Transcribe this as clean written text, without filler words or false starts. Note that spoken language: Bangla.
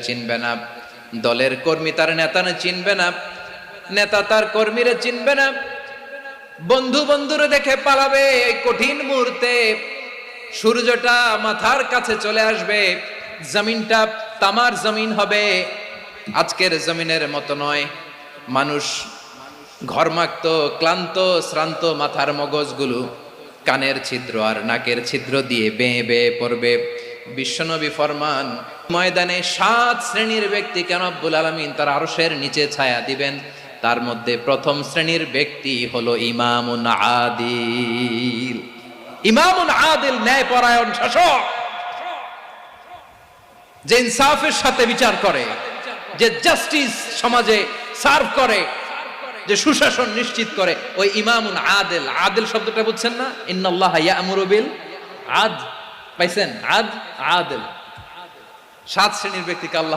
চিনবে না, দলের কর্মী তার নেতা চিনবে না, নেতা তার কর্মীরা চিনবে না, বন্ধু বন্ধুরে দেখে পালাবে। এই কঠিন মুহূর্তে সূর্যটা মাথার কাছে চলে আসবে, জমিনটা তামার জমিন হবে। আজকের জমিনের মতো নয়। মানুষ ঘর্মাক্ত, ক্লান্ত, শ্রান্ত মাথার মগজগুলো কানের ছিদ্র আর নাকের ছিদ্র দিয়ে বেয়ে বেয়ে পড়বে। বিশ্বনবী ফরমান, ময়দানে 7 শ্রেণীর ব্যক্তিকে রব্বুল আলামিন তার আরশের নিচে ছায়া দিবেন। তার মধ্যে প্রথম শ্রেণীর ব্যক্তি হলো ইমামুন আদিল। ইমামুন আদিল, ন্যায়পরায়ণ শাসক, যে ইনসাফের সাথে বিচার করে, যে জাস্টিস সমাজে সার্ভ করে, যে সুশাসন নিশ্চিত করে, ওই ইমামুন আদিল। আদিল শব্দটা বুঝছেন না? ইন্নাল্লাহা ইয়া'মুরু বিল আদল। পাইছেন? আদিল। 7 শ্রেণীর ব্যক্তিকে আল্লাহ